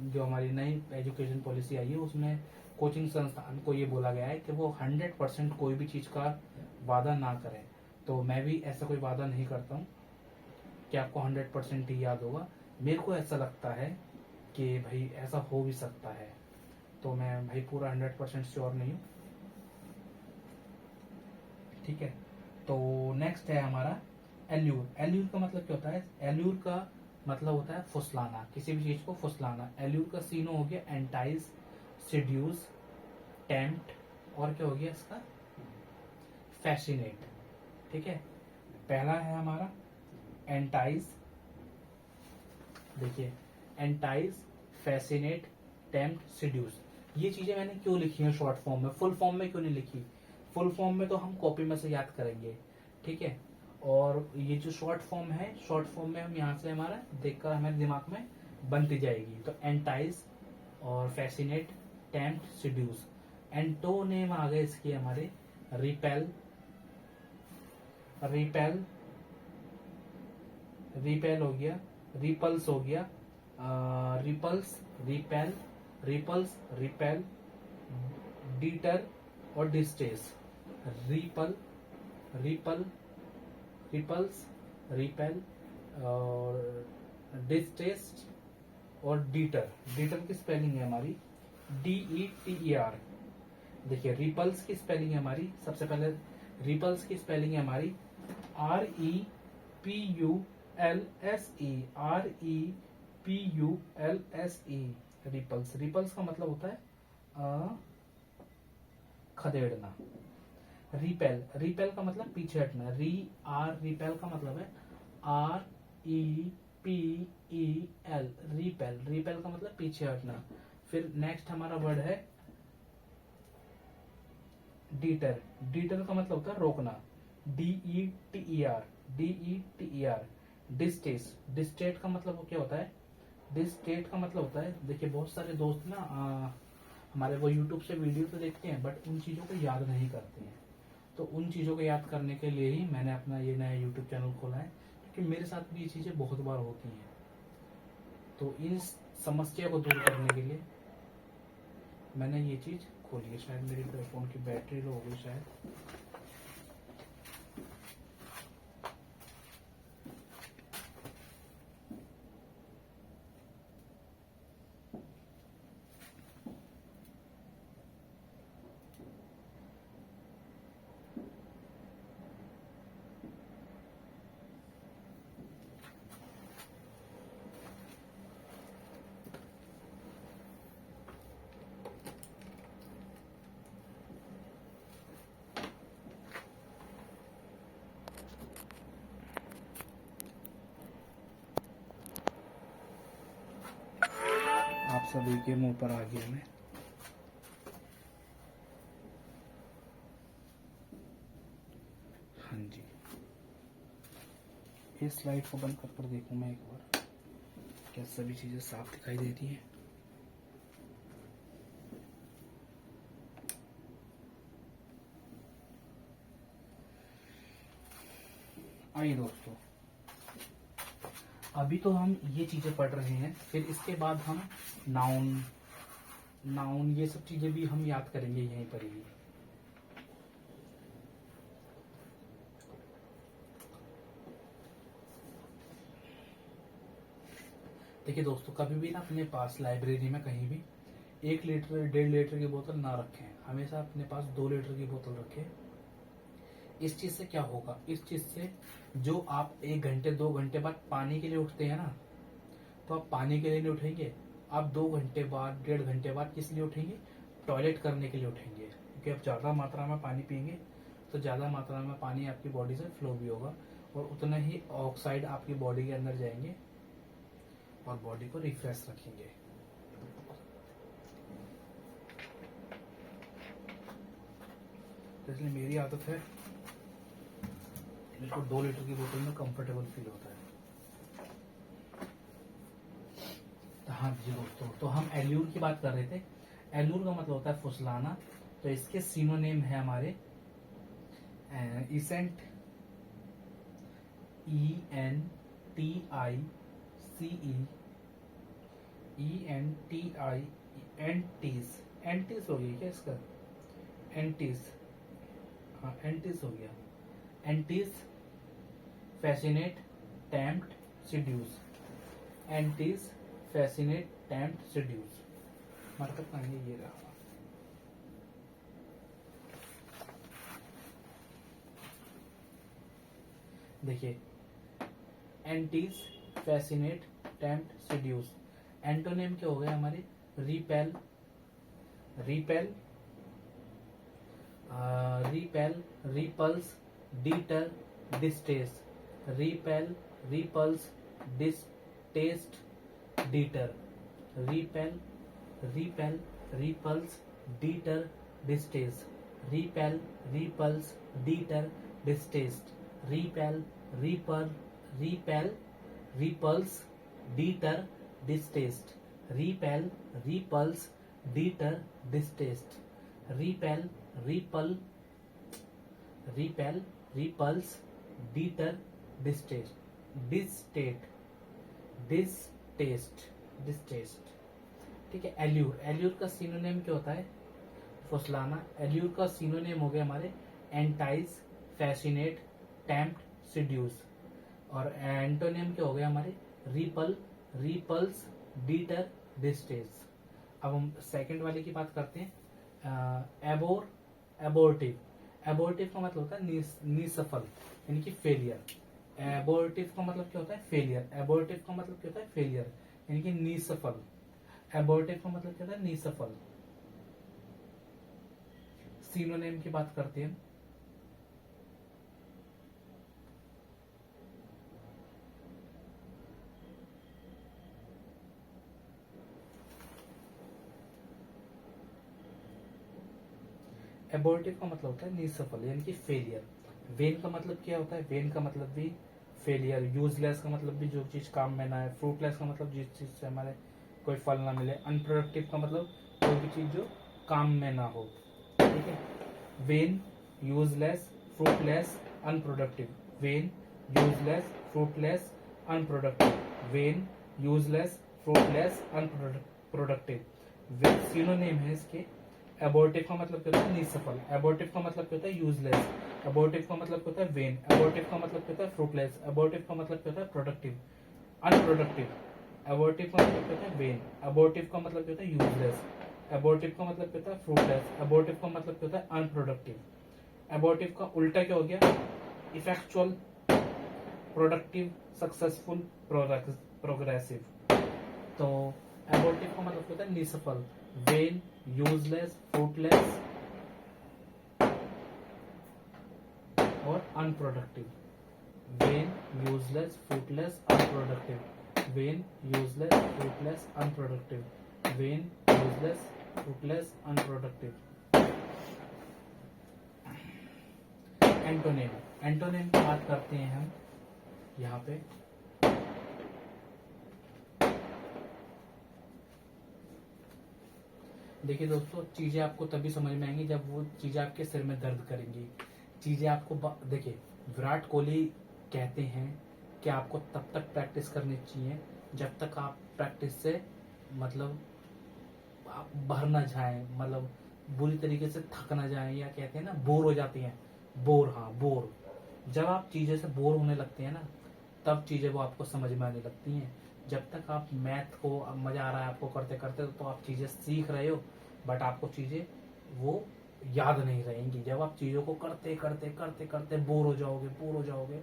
जो हमारी नई एजुकेशन पॉलिसी आई है उसमें कोचिंग संस्थान को ये बोला गया है कि वो 100% कोई भी चीज का वादा ना करें। तो मैं भी ऐसा कोई वादा नहीं करता हूँ कि आपको 100% ही याद होगा। मेरे को ऐसा लगता है कि भाई ऐसा हो भी सकता है, तो मैं भाई पूरा 100% श्योर नहीं हूँ। ठीक है, तो नेक्स्ट है हमारा एल्यूर। एल्यूर का मतलब क्या होता है, एल्यूर का मतलब होता है फुसलाना, किसी भी चीज को फुसलाना। एल्यूर का सीनो हो गया एंटाइज, सिड्यूस, टेम्प्ट, और क्या हो गया इसका, फैसिनेट। ठीक है, पहला है हमारा एंटाइज। देखिए, एंटाइज, फैसिनेट, टेम्प्ट, सिड्यूस। ये चीजें मैंने क्यों लिखी है शॉर्ट फॉर्म में, फुल फॉर्म में क्यों नहीं लिखी? फुल फॉर्म में तो हम कॉपी में से याद करेंगे, ठीक है, और ये जो शॉर्ट फॉर्म है, शॉर्ट फॉर्म में हम यहाँ से हमारा देखकर हमारे दिमाग में बनती जाएगी। तो एंटाइज और फैसिनेट, टेम्प्ट, सिड्यूस। एंटोनेम आ गए इसके हमारे, रिपेल, रिपेल, रिपेल हो गया, रिपल्स हो गया, repulse, repel, repulse, repel, deter और distaste. Repel, repel, repulse, repel और डिस्टेस्ट और डीटर। डीटर की स्पेलिंग है हमारी DETER। देखिए रिपल्स की स्पेलिंग है हमारी, सबसे पहले रिपल्स की स्पेलिंग है हमारी REPULSE, REPULSE, रिपल्स। रिपल्स का मतलब होता है खदेड़ना। रिपेल, रिपेल का मतलब पीछे हटना। रिपेल का मतलब है REPEL, रिपेल। रिपेल का मतलब पीछे हटना। फिर नेक्स्ट हमारा वर्ड है डीटर। डीटर का मतलब होता है रोकना। DETER, DETER। डिस्टेस, डिस्टेट का मतलब क्या होता है? डिस्टेट का मतलब होता है, देखिए बहुत सारे दोस्त ना हमारे वो यूट्यूब से वीडियो तो देखते हैं बट उन चीज़ों को याद नहीं करते हैं। तो उन चीज़ों को याद करने के लिए ही मैंने अपना ये नया यूट्यूब चैनल खोला है, क्योंकि मेरे साथ भी ये चीज़ें बहुत बार होती हैं। तो इन समस्या को दूर करने के लिए मैंने ये चीज़ खोली है। शायद मेरे फ़ोन की बैटरी लो हो गई शायद। आप सभी के मुंह पर आ गया मैं। हाँ जी, इस स्लाइड को बंद कर देखूं मैं एक बार, क्या सभी चीजें साफ दिखाई दे रही हैं? आइए दोस्तों, अभी तो हम ये चीजें पढ़ रहे हैं, फिर इसके बाद हम नाउन, नाउन ये सब चीजें भी हम याद करेंगे यहीं पर ही। देखिए दोस्तों, कभी भी ना अपने पास लाइब्रेरी में कहीं भी 1 लीटर 1.5 लीटर की बोतल ना रखें, हमेशा अपने पास 2 लीटर की बोतल रखें। इस चीज से क्या होगा? इस चीज से जो आप 1 घंटे 2 घंटे बाद पानी के लिए उठते हैं ना, तो आप पानी के लिए नहीं उठेंगे, आप 2 घंटे बाद 1.5 घंटे बाद किस लिए उठेंगे? टॉयलेट करने के लिए उठेंगे। क्योंकि आप ज्यादा मात्रा में पानी पिएंगे तो ज्यादा मात्रा में पानी आपकी बॉडी से फ्लो भी होगा और उतना ही ऑक्साइड आपकी बॉडी के अंदर जाएंगे और बॉडी को रिफ्रेश रखेंगे। तो इसलिए मेरी आदत है, मेरे को 2 लीटर की बोतल में कंफर्टेबल फील होता है। तो हाँ जी दोस्तों, तो हम एल्यूर की बात कर रहे थे। एल्यूर का मतलब होता है फुसलाना। तो इसके सिनोनिम है हमारे इसेंट, ENTICE, एंटीस। एंटीस हो गया क्या इसका? एंटीस, हाँ एंटीस हो गया। Entice, fascinate, tempt, seduce. Entice, fascinate, tempt, seduce. Marker पाएंगे ये रहा। देखिए, entice, fascinate, tempt, seduce. Antonym क्या हो गए हमारे? Repel, repel, repel, repulse, deter, distaste. Repel, repulse, distaste, deter. Repel, repel, repulse, deter, distaste. Repel, repulse, deter, distaste. Repel, ripper, repel, repulse, deter, distaste. Repel, repulse, deter, distaste. Repel, ripple, repel, repulse, deter, distaste, distaste, distaste, distaste. ठीक है। एल्यूर, एल्यूर का सिनोनिम क्या होता है? फुसलाना। एल्यूर का सिनोनिम हो गया हमारे एंटाइज, फैसिनेट, टेम्प्ट, सिड्यूस। और एंटोनियम क्या हो गया हमारे, रिपल, रिपल्स, डीटर, डिस्टेस। अब हम सेकंड वाले की बात करते हैं, एबोर, एबोर्टिव। एबोर्टिव का मतलब होता है निसफल, यानी कि फेलियर। एबोर्टिव का मतलब क्या होता है, फेलियर। एबोर्टिव का मतलब क्या होता है, फेलियर, यानी कि निसफल। एबोर्टिव का मतलब क्या होता है, निसफल। सिनोनिम की बात करते हैं। एबोर्टिव का मतलब होता है निसफल, यानी कि फेलियर। वेन का मतलब क्या होता है, वेन का मतलब भी फेलियर। यूजलेस का मतलब भी जो चीज काम में ना है। फ्रूटलेस का मतलब जिस चीज से हमारे कोई फल ना मिले। अनप्रोडक्टिव का मतलब कोई भी चीज जो काम में ना हो, ठीक है। When, useless, fruitless, unproductive. When, useless, fruitless, unproductive. When, useless, fruitless, unproductive. Synonym है इसके। एबोर्टिव का मतलब क्या होता है, निसफल। एबोर्टिव का मतलब क्या होता है, यूजलेस। एबोर्टिव का मतलब क्या होता है, वेन। एबोर्टिव का मतलब क्या होता है, फ्रूटलेस। एबोर्टिव का मतलब क्या होता है, प्रोडक्टिव, अनप्रोडक्टिव। एबोर्टिव का मतलब क्या होता है, वेन। एबोर्टिव का मतलब क्या होता है, यूजलेस। एबोर्टिव का मतलब क्या होता है, फ्रूटलेस। एबोर्टिव का मतलब क्या होता है, अनप्रोडक्टिव। एबोर्टिव का उल्टा क्या हो गया, इफेक्चुअल, प्रोडक्टिव, सक्सेसफुल, प्रोग्रेसिव। तो एबोर्टिव का मतलब होता है निसफल, वेन, यूजलेस, फ्रूटलेस और unproductive. When, useless, fruitless, unproductive. When, useless, fruitless, unproductive. When, useless, fruitless, unproductive. Antonym, antonym की बात करते हैं हम यहाँ पे। देखिए दोस्तों, चीजें आपको तभी समझ में आएंगी जब वो चीजें आपके सिर में दर्द करेंगी। चीजें आपको देखिए, विराट कोहली कहते हैं कि आपको तब तक प्रैक्टिस करनी चाहिए जब तक आप प्रैक्टिस से मतलब आप भर ना जाए, मतलब बुरी तरीके से थक ना जाए, या कहते हैं ना बोर हो जाती हैं। बोर, हाँ बोर। जब आप चीजें से बोर होने लगते हैं ना, तब चीजें वो आपको समझ में आने लगती हैं। जब तक आप मैथ को अब मजा आ रहा है आपको करते करते, तो आप चीजें सीख रहे हो, बट आपको चीजें वो याद नहीं रहेंगी। जब आप चीजों को करते करते करते करते बोर हो जाओगे, बोर हो जाओगे,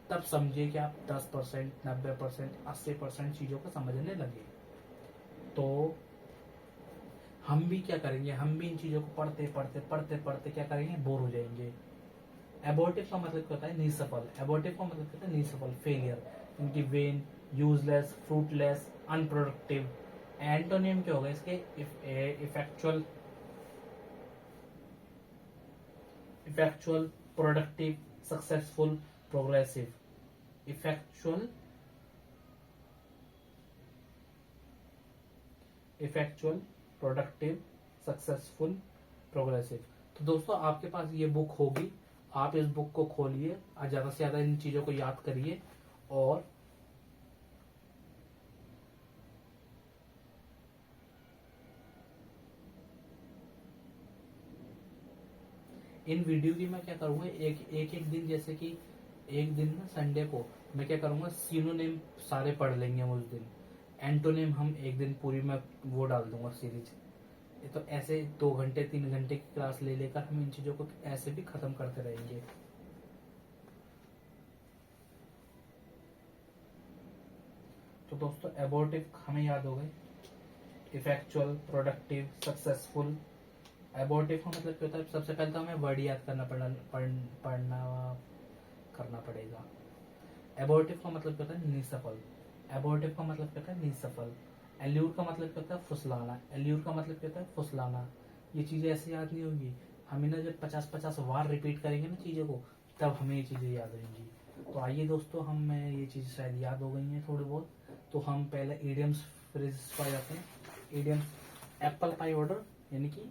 तब समझिए कि आप 10%, 90%, 80% चीजों को समझने लगे। तो हम भी क्या करेंगे, हम भी इन चीजों को पढ़ते पढ़ते पढ़ते पढ़ते क्या करेंगे, बोर हो जाएंगे। एबोर्टिव का मतलब क्या होता है, निसफल। एबोर्टिव का मतलब क्या होता है, निसफल, फेलियर। इनकी when, useless, fruitless, unproductive. Antonym क्या होगा इसके, effectual, effectual, productive, successful, progressive. Effectual, effectual, productive, successful, progressive. तो दोस्तों आपके पास ये बुक होगी, आप इस बुक को खोलिए और ज्यादा से ज्यादा इन चीजों को याद करिए। और इन वीडियो की मैं क्या करूंगा, एक दिन, जैसे कि एक दिन ना संडे को मैं क्या करूंगा, सिनोनिम सारे पढ़ लेंगे हम उस दिन। एंटोनिम हम एक दिन पूरी मैं वो डाल दूंगा सीरीज। ये तो ऐसे 2 घंटे 3 घंटे की क्लास ले लेकर हम इन चीजों को ऐसे भी खत्म करते रहेंगे। तो दोस्तों एबोर्टिव हमें याद हो गए, इफेक्चुअल, प्रोडक्टिव, सक्सेसफुल। एबोर्टिव का मतलब क्या होता है, सबसे पहले तो हमें वर्ड याद करना पढ़ना करना पड़ेगा। एबोर्टिव का मतलब क्या होता है, निसफल। एबोर्टिव का मतलब क्या होता है, निसफल। एल्यूर का मतलब क्या होता है, फुसलाना। एल्यूर का मतलब क्या होता है, फुसलाना। ये चीजें ऐसे याद नहीं होगी, हम इन्हें जब 50-50 बार रिपीट करेंगे ना चीजों को, तब हमें ये चीजें याद रहेंगी। तो आइए दोस्तों, हमें ये चीजें शायद याद हो गई हैं थोड़ी बहुत। तो हम पहले इडियम्स फ्रेजेस पर जाते हैं। इडियम्स, एप्पल पाई ऑर्डर, यानी कि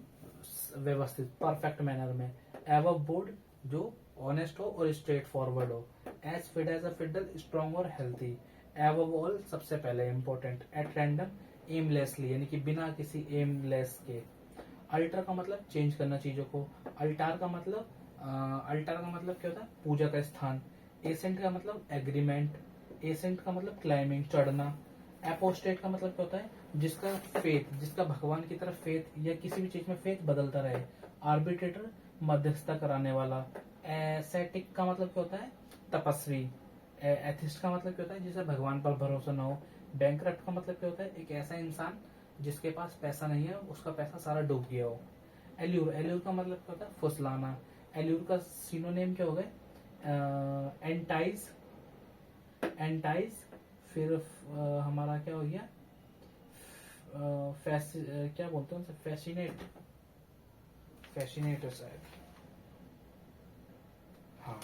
व्यवस्थित, परफेक्ट मैनर में। एव बोर्ड, जो ऑनेस्ट हो और स्ट्रेट फॉरवर्ड हो। As fit as a fiddle, strong और हेल्थी। एव ऑल, सबसे पहले इंपॉर्टेंट। एट रैंडम, एमलेसली, यानी कि बिना किसी एमलेस के। अल्टर का मतलब चेंज करना चीजों को। अल्टार का मतलब अल्टर का मतलब क्या होता है, पूजा का स्थान। एसेंट का मतलब एग्रीमेंट। एसेंट का मतलब क्लाइंबिंग, चढ़ना। एपोस्टेट का मतलब क्या होता है, जिसका फेथ, जिसका भगवान की तरफ फेथ या किसी भी चीज में फेथ बदलता रहे। आर्बिट्रेटर, मध्यस्थता कराने वाला। एसेटिक का मतलब क्या होता है, तपस्वी। एथिस्ट का मतलब क्या होता है, जिसे भगवान पर भरोसा ना हो। बैंकरप्ट का मतलब क्या होता है, एक ऐसा इंसान जिसके पास पैसा नहीं है, उसका पैसा सारा डूब गया हो। एल्यूर, एल्यूर का मतलब क्या होता है, फुसलाना। एल्यूर का सिनोनिम क्या हो गए, एंटाइज, एंटाइज। फिर हमारा क्या हो गया, क्या बोलते हैं उसे, फैसिनेट, फैसिनेट है शायद, हाँ।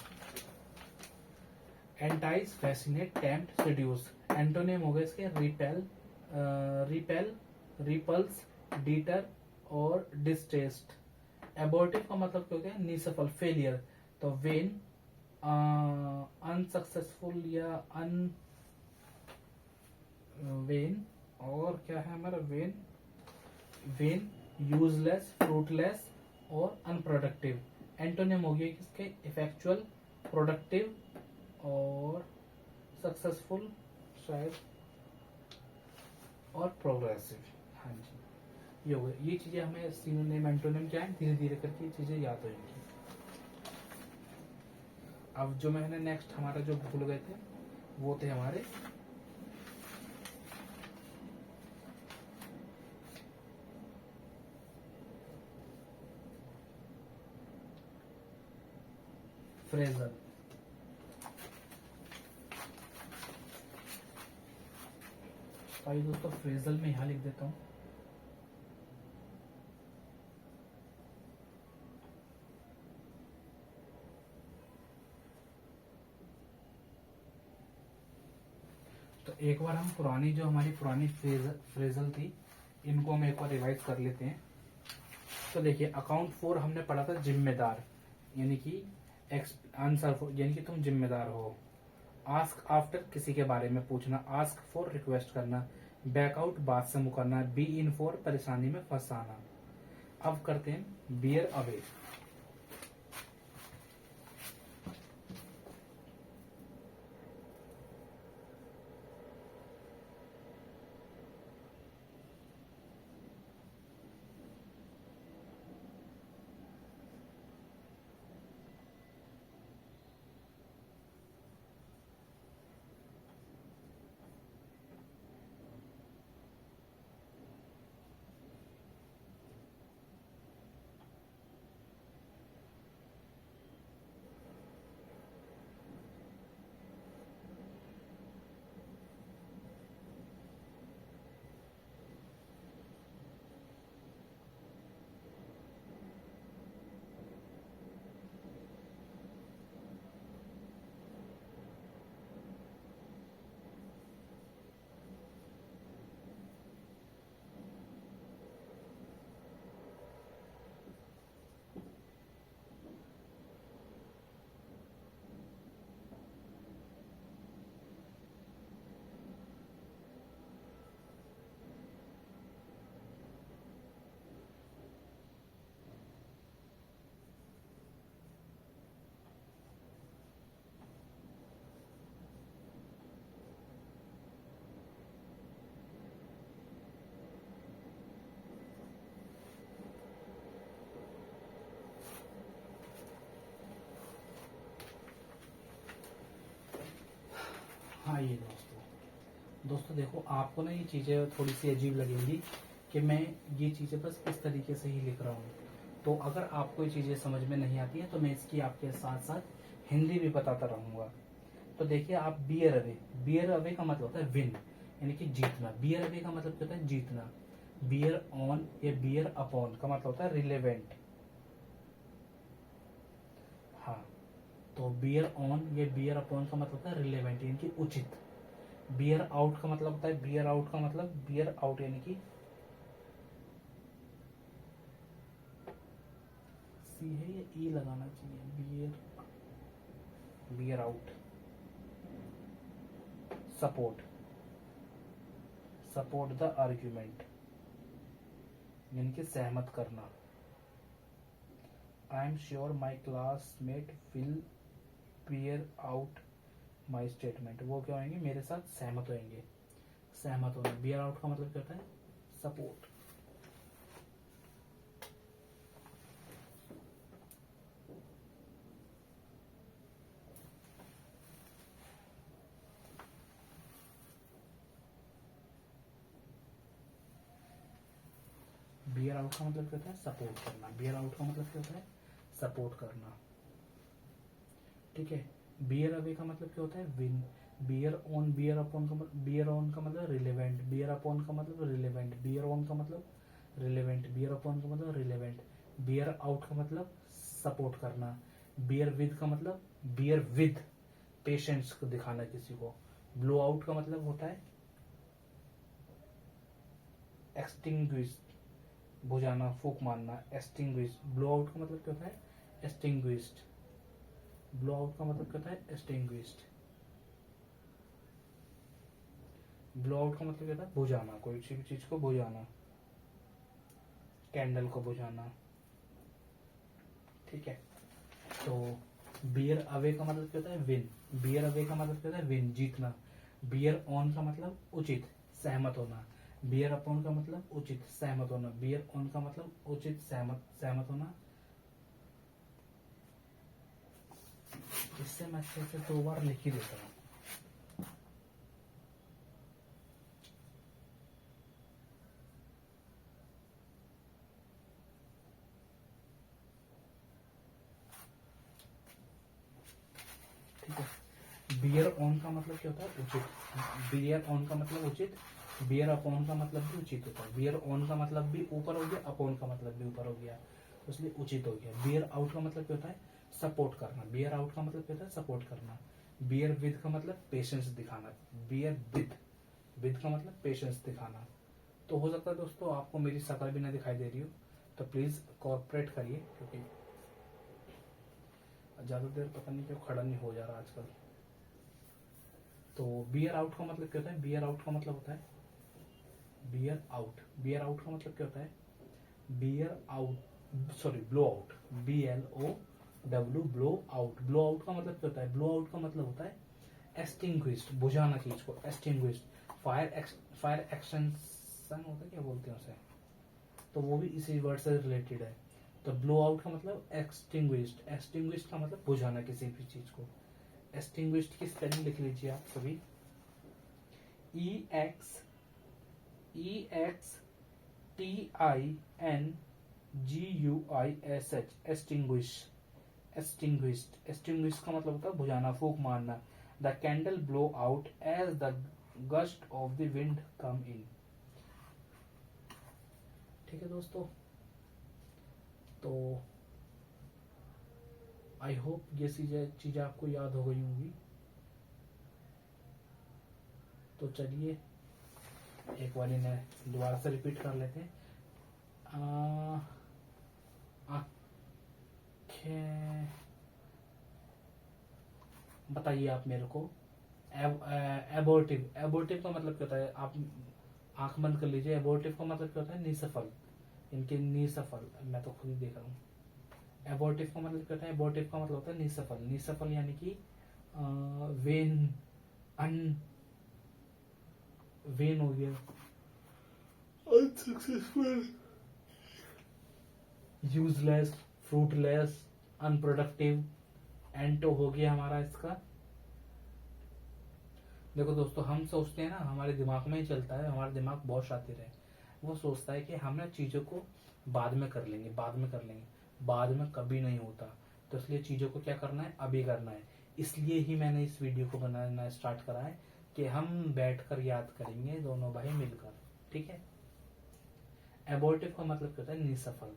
एंटाइज, फैसिनेट, टेम्प्ट, सेड्यूस। एंटोनिम हो गए इसके, रिपेल, रिपेल, रिपल्स, डीटर और डिस्टेस्ट। एबॉर्टिव का मतलब क्या हो गया, निसफल, फेलियर। तो वेन, अनसक्सेसफुल या अन, वेन, और क्या है हमारा, वेन, वेन, यूजलेस, फ्रूटलेस और अनप्रोडक्टिव। एंटोनिम हो गया किसके, इफेक्चुअल, प्रोडक्टिव और सक्सेसफुल शायद, और प्रोग्रेसिव। हाँ जी, ये हो गया। ये चीजें हमें सिनोनिम एंटोनिम क्या है, धीरे धीरे करके ये चीजें याद हो जाएंगी। अब जो मैंने नेक्स्ट हमारा जो भूल गए थे वो थे हमारे फ्रेजल। आइए दोस्तों, फ्रेजल में यहाँ लिख देता हूँ। तो एक बार हम पुरानी, जो हमारी पुरानी फ्रेजल थी, इनको हम एक बार रिवाइज कर लेते हैं। तो देखिए, अकाउंट 4 हमने पढ़ा था जिम्मेदार, यानी कि आंसर, यानी कि तुम जिम्मेदार हो। आस्क आफ्टर, किसी के बारे में पूछना। आस्क फॉर, रिक्वेस्ट करना। बैकआउट, बात से मुकरना। बी इन फॉर, परेशानी में फंसाना। अब करते हैं बियर अवे। हाँ, ये दोस्तों देखो, आपको ना ये चीजें थोड़ी सी अजीब लगेंगी कि मैं ये चीजें बस इस तरीके से ही लिख रहा हूँ। तो अगर आपको ये चीजें समझ में नहीं आती है तो मैं इसकी आपके साथ साथ हिंदी भी बताता रहूंगा। तो देखिए, आप बियर अवे, बियर अवे का मतलब होता है विन, यानी कि जीतना। बियर अवे का मतलब क्या होता है, जीतना। बियर ऑन या बियर अपॉन का मतलब होता है रिलेवेंट। हाँ, तो बियर ऑन या बियर अपॉन का मतलब होता है रिलेवेंट, यानी कि उचित। बियर आउट का मतलब होता है, बियर आउट का मतलब बियर आउट, यानी कि सी है या ई लगाना चाहिए, bear, bear out. Support, support the argument, यानी कि सहमत करना। I am sure my classmate will bear out my statement. वो क्या होंगे, मेरे साथ सहमत होंगे। सहमत होना, बेयर आउट का मतलब क्या होता है, सपोर्ट। बियर आउट का मतलब क्या होता है, सपोर्ट करना। बियर आउट का मतलब क्या होता है, सपोर्ट करना। ठीक है। बियर अवे का मतलब क्या होता है, win. Bear on, bear upon का मतलब, बियर ऑन का मतलब रिलेवेंट, बियर अपॉन का मतलब रिलेवेंट, बियर ऑन का मतलब रिलेवेंट, बियर अपॉन का मतलब रिलेवेंट। बियर आउट का मतलब सपोर्ट करना। बियर विद का मतलब बियर विद पेशेंस को दिखाना किसी को। ब्लो आउट का मतलब होता है एक्सटिंग्विश, बुझाना, फूक मारना। एक्सटिंग्विश। ब्लो आउट का मतलब क्या होता है, एक्सटिंग्विश्ड। ब्लो आउट का मतलब क्या होता है, एक्सटिंग्विश्ड। ब्लो आउट का मतलब क्या होता है, बुझाना, कोई भी चीज को बुझाना, कैंडल को बुझाना। ठीक है। तो बियर अवे का मतलब क्या होता है, विन। बियर अवे का मतलब क्या होता है, विन, जीतना। बियर ऑन का मतलब उचित, सहमत होना। बियर अपॉन का मतलब उचित, सहमत होना। बियर ऑन का मतलब उचित, सहमत, सहमत होना। इससे मैं अच्छे से 2 बार लिख ही देता हूँ। ठीक है। बियर ऑन का मतलब क्या होता है, उचित। बियर ऑन का मतलब उचित। बियर अपॉन का मतलब भी उचित होता है। बियर ऑन का मतलब भी ऊपर हो गया, अपॉन का मतलब भी ऊपर हो गया, तो इसलिए उचित हो गया। बियर आउट का मतलब क्या होता है, सपोर्ट करना। बियर आउट का मतलब क्या होता है, सपोर्ट करना। बियर विद का मतलब पेशेंस दिखाना। बियर विद का मतलब पेशेंस दिखाना। तो हो सकता है दोस्तों आपको मेरी शक्ल भी ना दिखाई दे रही हो, तो प्लीज कॉर्पोरेट करिए, क्योंकि ज्यादा देर पता नहीं क्यों खड़ा नहीं हो जा रहा आजकल। तो बियर आउट का मतलब क्या होता है, बियर आउट का मतलब होता है बियर आउट। बियर आउट का मतलब क्या होता है, beer out, sorry, blow out. BLOW, blow out. Blow out का मतलब क्या होता है, ब्लो आउट का मतलब होता है एक्सटिंग्विश्ड, बुझाना चीज को, एक्सटिंग्विश्ड। फायर एक्सटेंशन होता है, क्या बोलते हैं उसे, तो वो भी इसी वर्ड से रिलेटेड है। तो ब्लो आउट का मतलब एक्सटिंग्विश्ड। एक्सटिंग्विश्ड का मतलब बुझाना किसी भी चीज को। एक्सटिंग्विश्ड की स्पेलिंग लिख लीजिए आप सभी, EXTINGUISH, एक्सटिंग्विश। एक्सटिंग्विश्ड। एक्सटिंग्विश का मतलब होता है बुझाना, फूक मारना। The candle blow out as the gust of the wind come in. ठीक है दोस्तों, तो आई होप ये चीजें आपको याद हो गई होंगी। तो चलिए एक बार इन्हें दोबारा से रिपीट कर लेते हैं। आंखें, बताइए आप मेरे को। एबोर्टिव। एबोर्टिव का मतलब क्या होता है, आप आंख बंद कर लीजिए। एबोर्टिव का मतलब क्या होता है, निसफल, इनके निसफल। मैं तो खुद ही देख रहा हूँ। एबोर्टिव का मतलब क्या होता है, एबोर्टिव का मतलब होता है निसफल। निसफल यानी कि वेन, अन, वेन हो गया, अनसक्सेसफुल, यूजलेस, फ्रूटलेस, अनप्रोडक्टिव। एंटो हो गया हमारा इसका। देखो दोस्तों, हम सोचते हैं ना, हमारे दिमाग में ही चलता है, हमारा दिमाग बहुत शातिर है। वो सोचता है कि हम ना चीजों को बाद में कर लेंगे, बाद में कर लेंगे। बाद में कभी नहीं होता। तो इसलिए चीजों को क्या करना है, अभी करना है। इसलिए ही मैंने इस वीडियो को बनाना स्टार्ट करा है कि हम बैठकर याद करेंगे दोनों भाई मिलकर। ठीक है। एबॉर्टिव का मतलब क्या होता है, निसफल,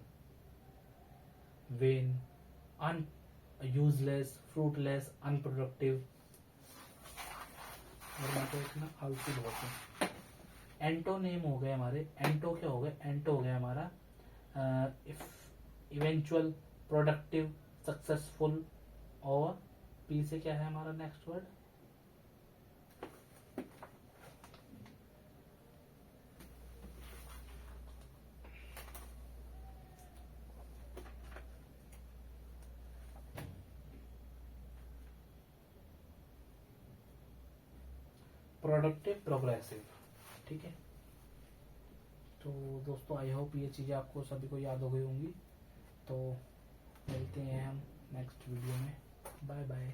वेन, अन, यूजलेस, फ्रूटलेस, अनप्रोडक्टिव। और मैं तो इतना आलसी बहुत हूँ। एंटोनेम हो गए हमारे, एंटो क्या हो गए, एंटो हो गया हमारा इवेंचुअल, प्रोडक्टिव, सक्सेसफुल। और पी से क्या है हमारा नेक्स्ट वर्ड, प्रोडक्टिव, प्रोग्रेसिव। ठीक है, तो दोस्तों आई होप ये चीज़ें आपको सभी को याद हो गई होंगी। तो मिलते हैं हम नेक्स्ट वीडियो में। Bye bye.